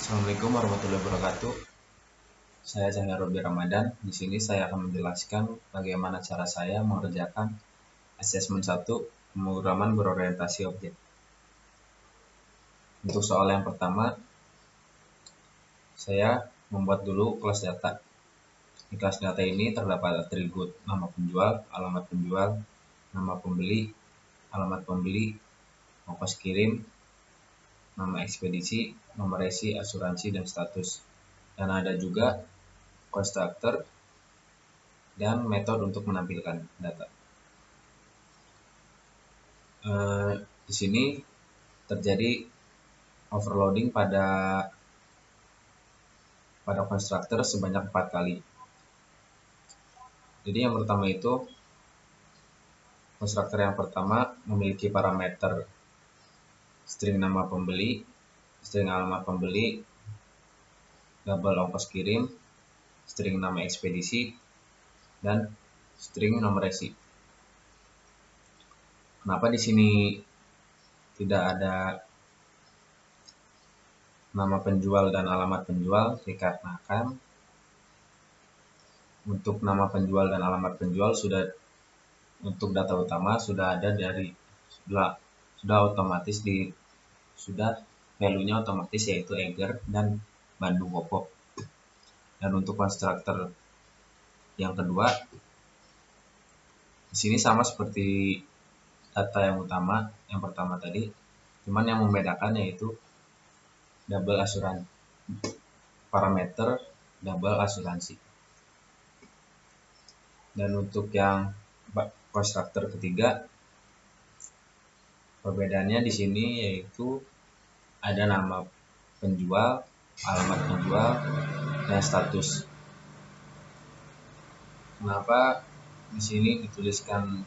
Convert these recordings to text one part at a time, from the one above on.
Assalamualaikum warahmatullahi wabarakatuh. Saya Cahya Robi Ramadan. Di sini saya akan menjelaskan bagaimana cara saya mengerjakan asesmen 1 pemrograman berorientasi objek. Untuk soal yang pertama, saya membuat dulu kelas data. Di kelas data ini terdapat atribut nama penjual, nama pembeli, alamat pembeli, ongkos kirim, nama ekspedisi, nomor resi, asuransi, dan status. Dan ada juga konstruktor dan metode untuk menampilkan data. Di sini terjadi overloading pada konstruktor sebanyak 4 kali. Jadi yang pertama itu, konstruktor yang pertama memiliki parameter string nama pembeli, string alamat pembeli, label ongkos kirim, string nama ekspedisi, dan string nomor resi. Kenapa di sini tidak ada nama penjual dan alamat penjual? Dikarenakan untuk nama penjual dan alamat penjual untuk data utama sudah ada sudah otomatis value-nya otomatis, yaitu Eger dan Bandung Popok. Dan untuk konstruktor yang kedua, di sini sama seperti data yang utama yang pertama tadi, cuman yang membedakan yaitu parameter double asuransi. Dan untuk yang konstruktor ketiga, perbedaannya di sini yaitu ada nama penjual, alamat penjual, dan status. Kenapa di sini dituliskan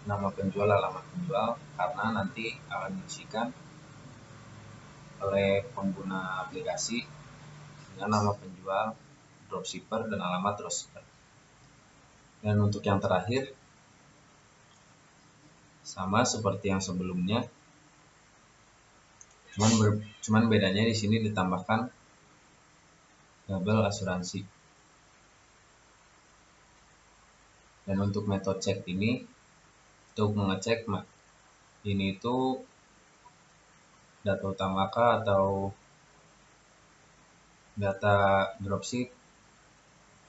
nama penjual, alamat penjual? Karena nanti akan diisikan oleh pengguna aplikasi dengan nama penjual, dropshipper, dan alamat dropshipper. Dan untuk yang terakhir, sama seperti yang sebelumnya, cuman bedanya di sini ditambahkan double asuransi. Dan untuk metode cek ini, untuk mengecek ini itu data utamakah atau data dropship,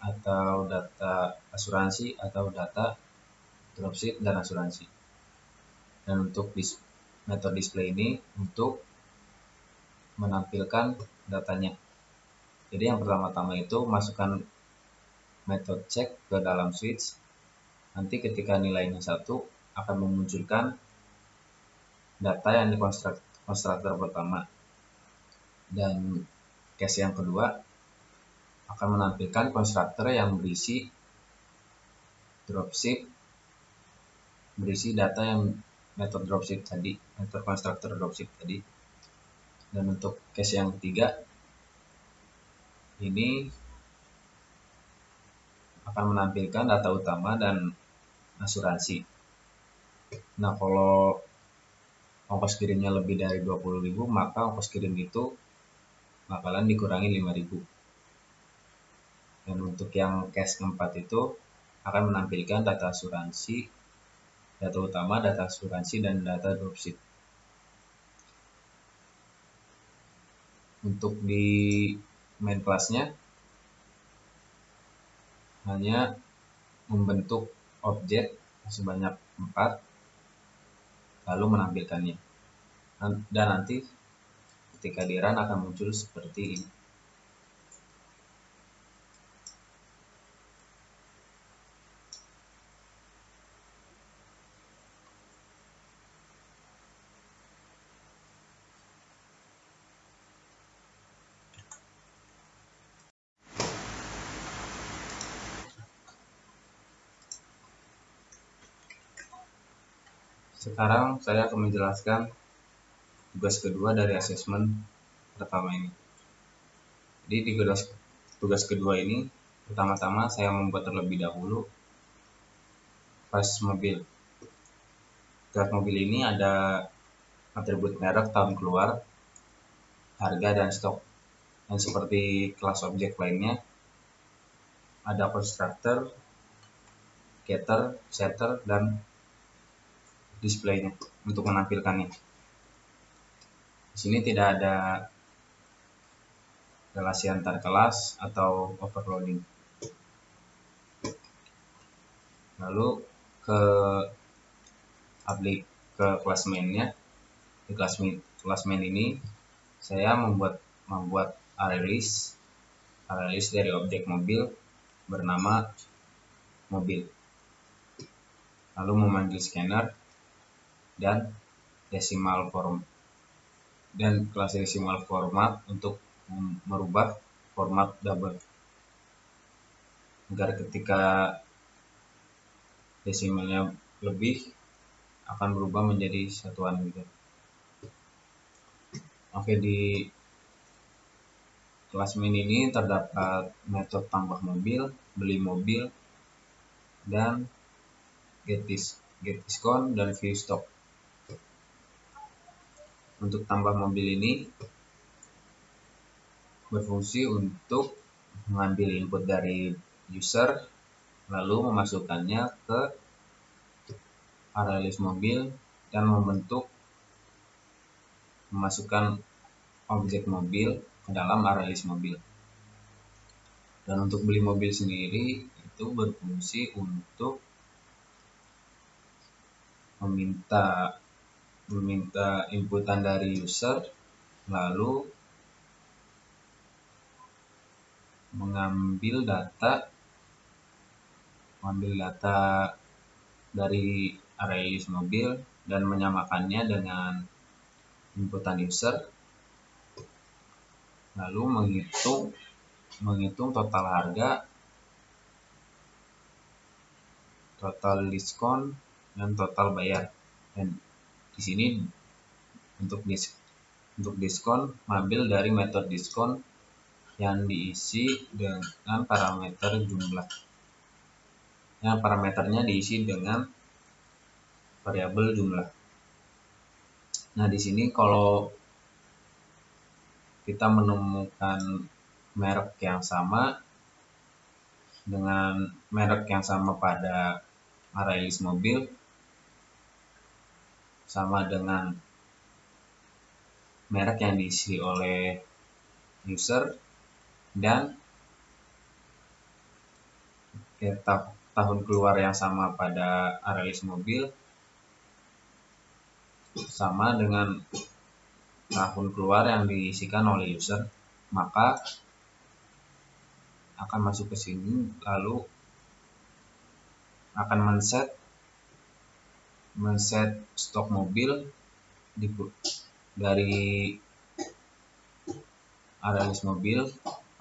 atau data asuransi, atau data dropship dan asuransi. Dan untuk metode display ini untuk menampilkan datanya. Jadi yang pertama-tama itu masukkan metode cek ke dalam switch. Nanti ketika nilainya 1 akan memunculkan data yang di konstruktor pertama. Dan case yang kedua akan menampilkan konstruktor yang berisi data yang metode dropship tadi, metode konstruktor dropship tadi. Dan untuk case yang ketiga ini akan menampilkan data utama dan asuransi. Nah, kalau ongkos kirimnya lebih dari 20.000, maka ongkos kirim itu bakalan dikurangi 5.000. Dan untuk yang case keempat itu akan menampilkan data asuransi, data utama, data asuransi, dan data dropship. Untuk di main kelasnya hanya membentuk objek sebanyak 4 lalu menampilkannya. Dan nanti ketika di run akan muncul seperti ini. Sekarang saya akan menjelaskan tugas kedua dari asesmen pertama ini. Jadi di tugas kedua ini, pertama-tama saya membuat terlebih dahulu price mobil. Price mobil ini ada atribut merek, tahun keluar, harga, dan stok. Dan seperti kelas objek lainnya, ada constructor, getter, setter, dan displaynya untuk menampilkannya. Di sini tidak ada relasi antar kelas atau overloading. Lalu ke kelas mainnya. Di kelas main ini saya membuat array list dari objek mobil bernama mobil. Lalu memanggil scanner dan kelas decimal format untuk merubah format double agar ketika desimalnya lebih akan berubah menjadi satuan gitu. Oke, di kelas main ini terdapat metode tambah mobil, beli mobil, dan get discount dan view stock. Untuk tambah mobil ini berfungsi untuk mengambil input dari user lalu memasukkannya ke array list mobil dan memasukkan objek mobil ke dalam array list mobil. Dan untuk beli mobil sendiri itu berfungsi untuk meminta inputan dari user lalu mengambil data dari array list mobil dan menyamakannya dengan inputan user lalu menghitung total harga, total diskon, dan total bayar. Dan di sini untuk diskon mengambil dari metode diskon yang diisi dengan parameter jumlah. Yang parameternya diisi dengan variabel jumlah. Nah, di sini kalau kita menemukan merek yang sama dengan merek yang sama pada array list mobil sama dengan merek yang diisi oleh user dan tahun keluar yang sama pada array list mobil sama dengan tahun keluar yang diisikan oleh user, maka akan masuk ke sini lalu akan men-set stok mobil dari array list mobil,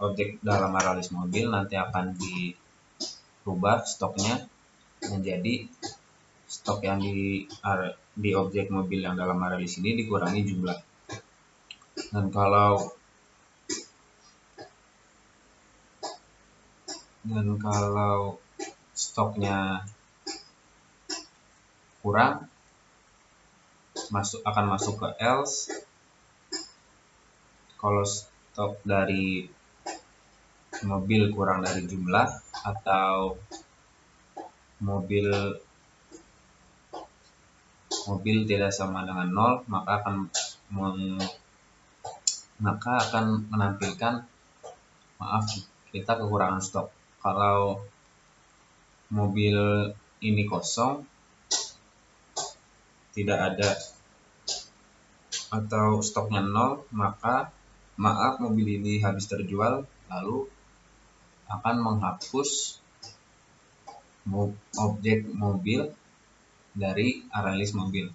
objek dalam array list mobil nanti akan dirubah stoknya menjadi stok yang di objek mobil yang dalam array list ini dikurangi jumlah. Dan kalau stoknya kurang akan masuk ke else. Kalau stok dari mobil kurang dari jumlah atau mobil tidak sama dengan 0, maka akan menampilkan kita kekurangan stok. Kalau mobil ini kosong, tidak ada atau stoknya 0, maka mobil ini habis terjual, lalu akan menghapus objek mobil dari array list mobil.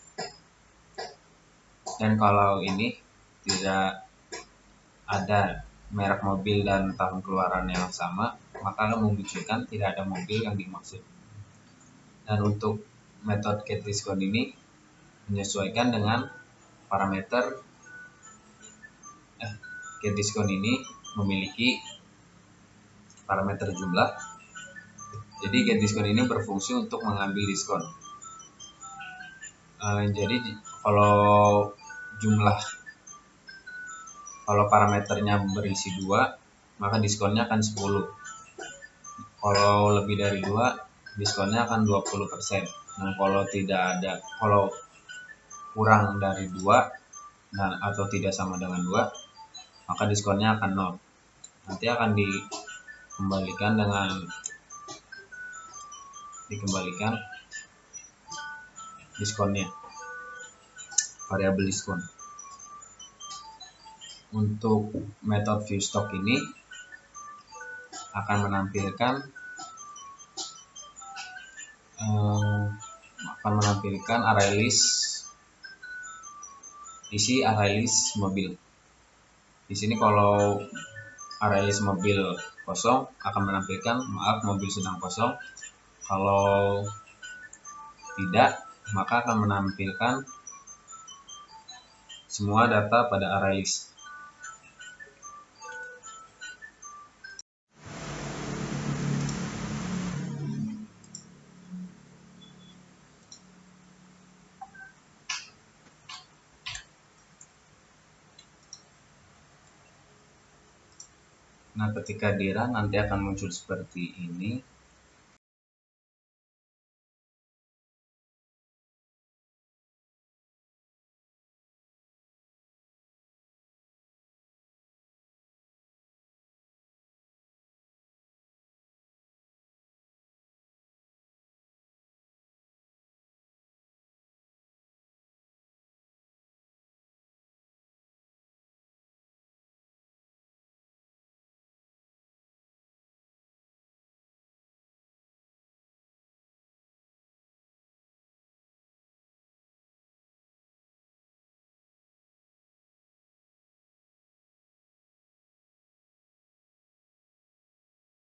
Dan kalau ini tidak ada merek mobil dan tahun keluaran yang sama, maka akan memunculkan tidak ada mobil yang dimaksud. Dan untuk metode get discount ini menyesuaikan dengan parameter get discount ini memiliki parameter jumlah. Jadi get discount ini berfungsi untuk mengambil diskon. Jadi kalau jumlah Kalau parameternya berisi 2, maka diskonnya akan 10. Kalau lebih dari 2, diskonnya akan 20%. Nah, kalau kurang dari 2 dan atau tidak sama dengan 2, maka diskonnya akan 0. Nanti akan dikembalikan diskonnya, variabel diskon. Untuk metode view stock ini akan menampilkan array list, isi array list mobil. Di sini kalau array list mobil kosong akan menampilkan mobil sedang kosong. Kalau tidak, maka akan menampilkan semua data pada array list. Nah, ketika di run nanti akan muncul seperti ini.